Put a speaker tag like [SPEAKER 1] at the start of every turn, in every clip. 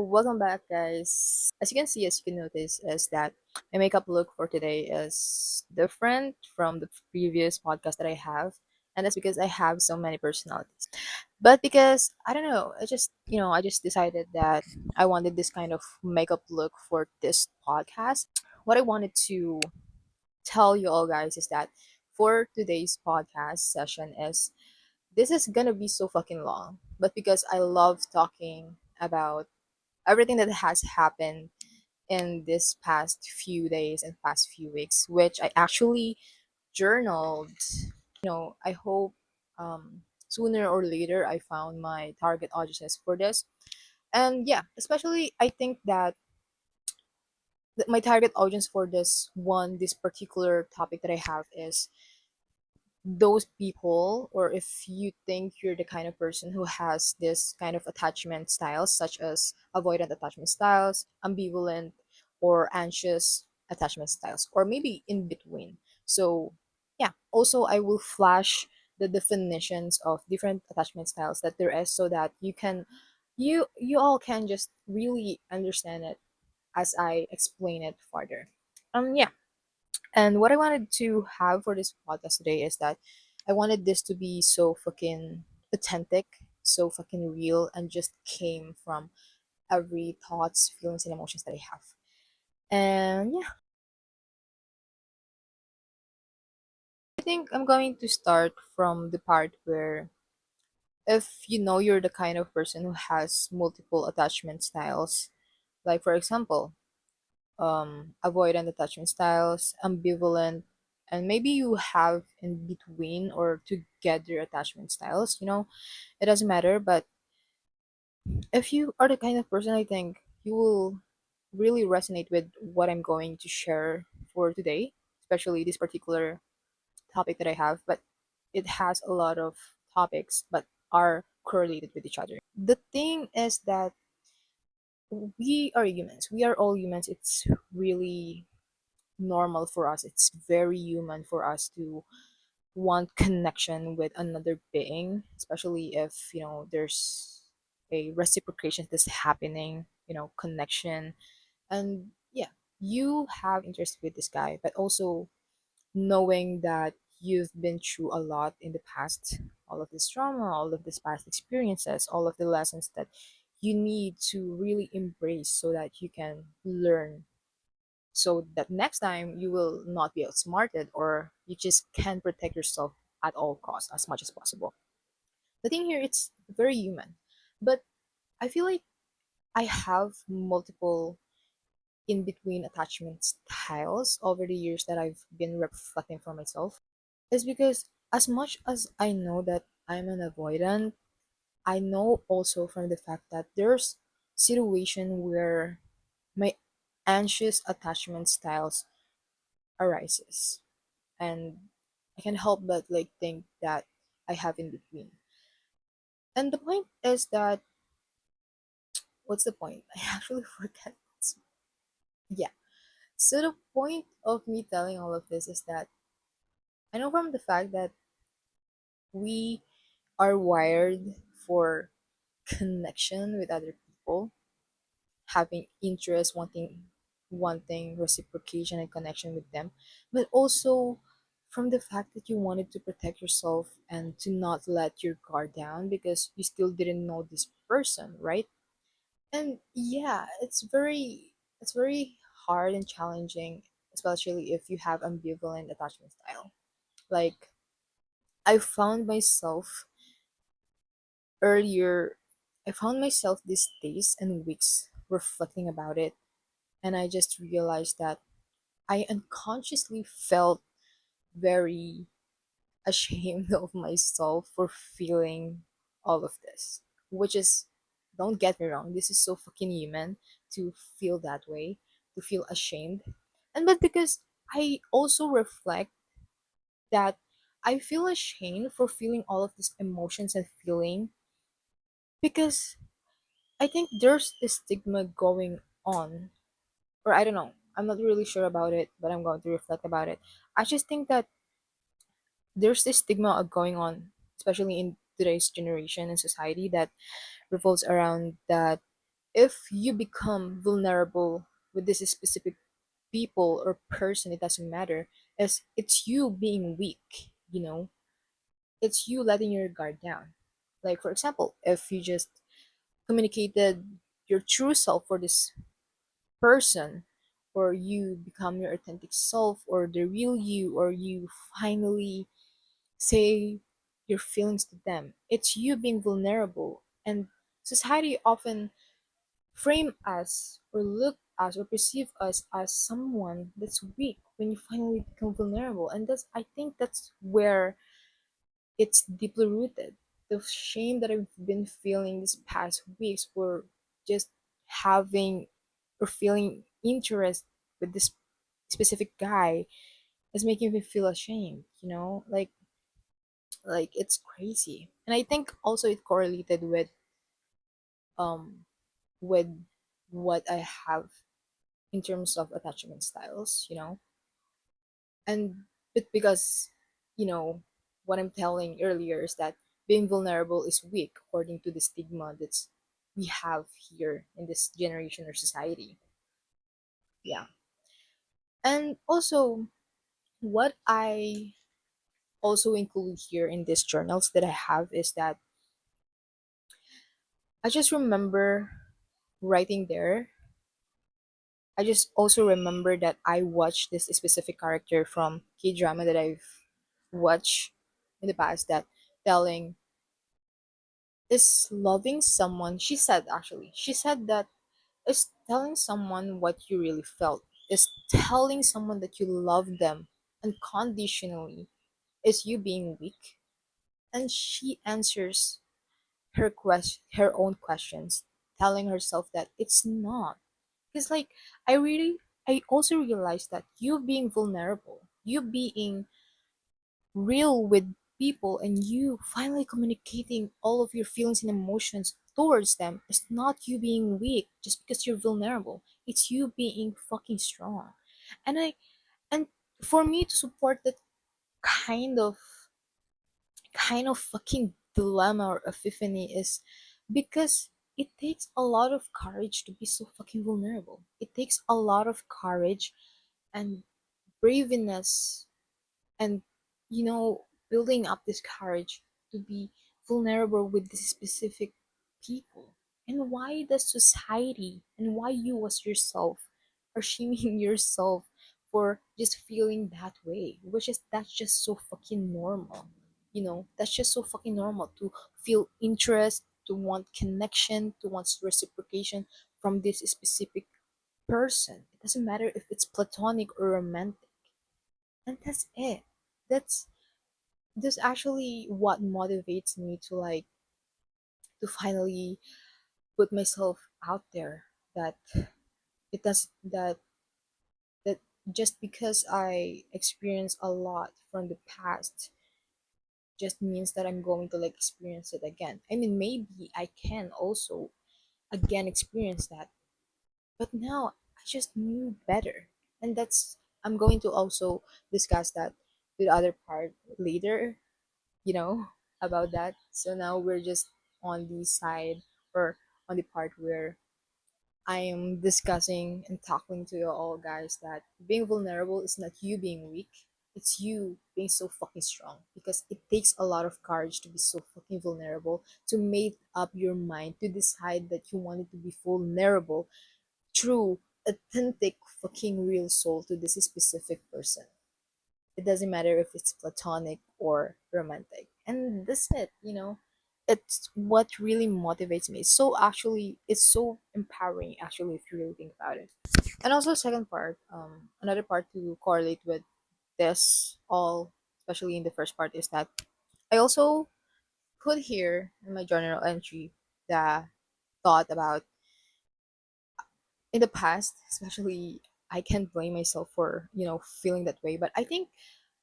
[SPEAKER 1] Welcome back, guys. As you can see, as you can notice, is that my makeup look for today is different from the previous podcast that I have, and that's because I have so many personalities. But because I don't know, I just decided that I wanted this kind of makeup look for this podcast. What I wanted to tell you all guys is that for today's podcast session is this is gonna be so fucking long, but because I love talking about everything that has happened in this past few days and past few weeks, which I actually journaled. I hope sooner or later I found my target audiences for this. And yeah, especially I think that my target audience for this particular topic that I have is those people, or if you think you're the kind of person who has this kind of attachment styles such as avoidant attachment styles, ambivalent or anxious attachment styles, or maybe in between. So yeah, also I will flash the definitions of different attachment styles that there is, so that you all can just really understand it as I explain it further. Yeah, and what I wanted to have for this podcast today is that I wanted this to be so fucking authentic, so fucking real, and just came from every thoughts, feelings, and emotions that I have. And yeah, I think I'm going to start from the part where if you know you're the kind of person who has multiple attachment styles, like for example, avoidant attachment styles, ambivalent, and maybe you have in between or together attachment styles. It doesn't matter. But if you are the kind of person, I think you will really resonate with what I'm going to share for today, especially this particular topic that I have. But it has a lot of topics, but are correlated with each other. The thing is that we are humans. We are all humans. It's really normal for us. It's very human for us to want connection with another being, especially if, there's a reciprocation that's happening, connection. And yeah, you have interest with this guy, but also knowing that you've been through a lot in the past, all of this trauma, all of these past experiences, all of the lessons that you need to really embrace so that you can learn, so that next time you will not be outsmarted, or you just can protect yourself at all costs as much as possible. The thing here, it's very human. But I feel like I have multiple in between attachment styles over the years that I've been reflecting for myself. Is because as much as I know that I'm an avoidant, I know also from the fact that there's situation where my anxious attachment styles arises, and I can help but like think that I have in between. And the point is that what's the point? I actually forget. Yeah. So the point of me telling all of this is that I know from the fact that we are wired for connection with other people, having interest, wanting reciprocation and connection with them, but also from the fact that you wanted to protect yourself and to not let your guard down because you still didn't know this person, right? And yeah, it's very hard and challenging, especially if you have ambivalent attachment style. Like, I found myself earlier I found myself these days and weeks reflecting about it, and I just realized that I unconsciously felt very ashamed of myself for feeling all of this. Which is, don't get me wrong, this is so fucking human to feel that way, to feel ashamed. And but because I also reflect that I feel ashamed for feeling all of these emotions and feeling because I think there's a stigma going on, or I don't know. I'm not really sure about it, but I'm going to reflect about it. I just think that there's this stigma going on, especially in today's generation and society, that revolves around that. if you become vulnerable with this specific people or person, it doesn't matter, as it's you being weak, it's you letting your guard down. Like, for example, if you just communicated your true self for this person, or you become your authentic self, or the real you, or you finally say your feelings to them, it's you being vulnerable. And society often frame us or look us or perceive us as someone that's weak when you finally become vulnerable. And that's, I think that's where it's deeply rooted. The shame that I've been feeling these past weeks for just having or feeling interest with this specific guy is making me feel ashamed, like it's crazy. And I think also it correlated um with what I have in terms of attachment styles, and but because you know what I'm telling earlier is that being vulnerable is weak according to the stigma that's we have here in this generation or society. Yeah. And also what I also include here in these journals that I have is that I just remember writing there. I just also remember that I watched this specific character from K drama that I've watched in the past, that telling is loving someone. She said that is telling someone what you really felt, is telling someone that you love them unconditionally, is you being weak. And she answers her own questions, telling herself that it's not. Because like I also realized that you being vulnerable, you being real with people, and you finally communicating all of your feelings and emotions towards them is not you being weak just because you're vulnerable. It's you being fucking strong. And I and for me to support that kind of fucking dilemma or epiphany is because it takes a lot of courage to be so fucking vulnerable. It takes a lot of courage and braveness, and building up this courage to be vulnerable with this specific people. And why does society and why you as yourself are shaming yourself for just feeling that way, which is that's just so fucking normal. That's just so fucking normal to feel interest, to want connection, to want reciprocation from this specific person. It doesn't matter if it's platonic or romantic. And that's it. That's actually what motivates me to finally put myself out there, that it does that just because I experience a lot from the past just means that I'm going to experience it again. I mean, maybe I can also again experience that, but now I just knew better. And that's I'm going to also discuss that with other part later, you know, about that. So now we're just on the side, or on the part where I am discussing and talking to you all guys that being vulnerable is not you being weak. It's you being so fucking strong, because it takes a lot of courage to be so fucking vulnerable, to make up your mind, to decide that you wanted to be vulnerable, true, authentic, fucking real soul to this specific person. It doesn't matter if it's platonic or romantic. And that's it, It's what really motivates me. It's so empowering, actually, if you really think about it. And also, second part, another part to correlate with this all, especially in the first part, is that I also put here in my journal entry the thought about in the past, especially, I can't blame myself for feeling that way, but I think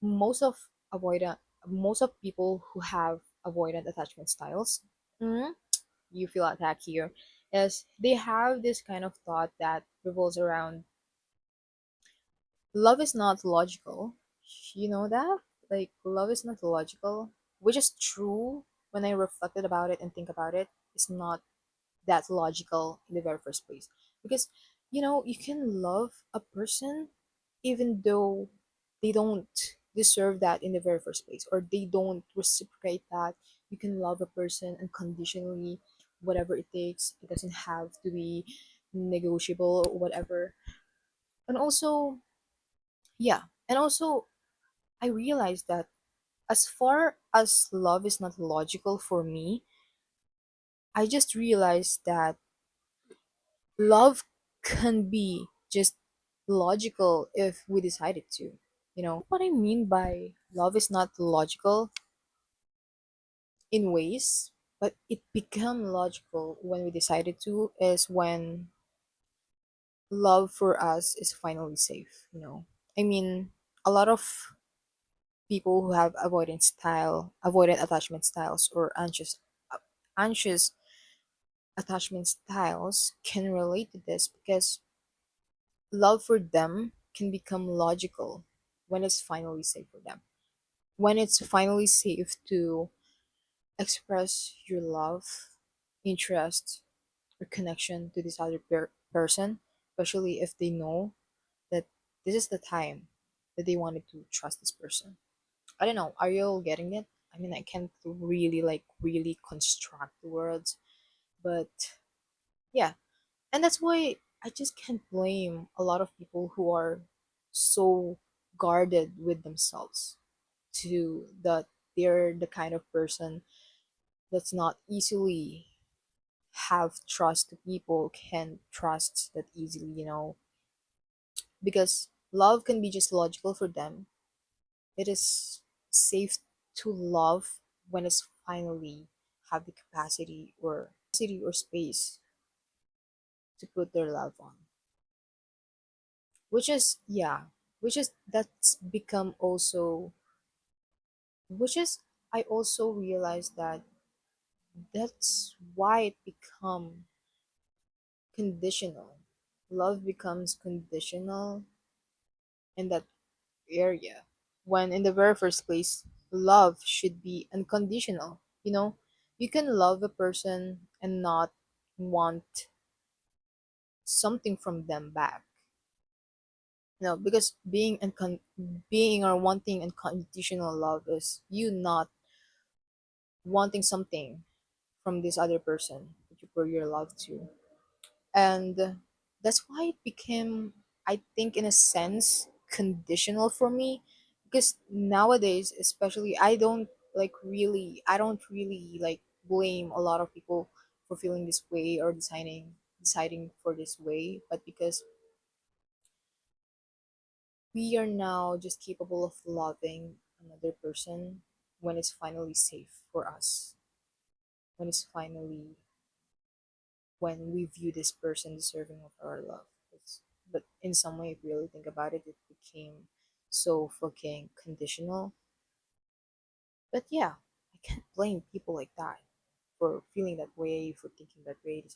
[SPEAKER 1] most of avoidant most of people who have avoidant attachment styles, mm, you feel attacked here, is they have this kind of thought that revolves around love is not logical. You know that, like, love is not logical, which is true. When I reflected about it and think about it, it's not that logical in the very first place. Because you can love a person even though they don't deserve that in the very first place, or they don't reciprocate that. You can love a person unconditionally, whatever it takes. It doesn't have to be negotiable or whatever. And also, yeah, and also I realized that as far as love is not logical for me, I just realized that love can be just logical if we decided to. What I mean by love is not logical in ways, but it become logical when we decided to, is when love for us is finally safe. I mean, a lot of people who have avoidant attachment styles, or anxious attachment styles can relate to this, because love for them can become logical when it's finally safe for them. When it's finally safe to express your love, interest, or connection to this other person, especially if they know that this is the time that they wanted to trust this person. I don't know. Are you all getting it? I mean, I can't really really construct the words, but yeah. And that's why I just can't blame a lot of people who are so guarded with themselves, to that they're the kind of person that's not easily have trust to people, can trust that easily. Because love can be just logical for them. It is safe to love when it's finally have the capacity or space to put their love on. Which is, yeah, which is that's become also, which is, I also realized that that's why it become conditional. Love becomes conditional in that area, when in the very first place love should be unconditional. You can love a person and not want something from them back. Because being or wanting unconditional love is you not wanting something from this other person that you pour your love to. And that's why it became, I think, in a sense, conditional for me. Because nowadays, especially, I don't really like blame a lot of people for feeling this way, or deciding for this way. But because we are now just capable of loving another person when it's finally safe for us, when it's finally, when we view this person deserving of our love. But in some way, if you really think about it, it became so fucking conditional. But yeah, I can't blame people like that for feeling that way, for thinking that way,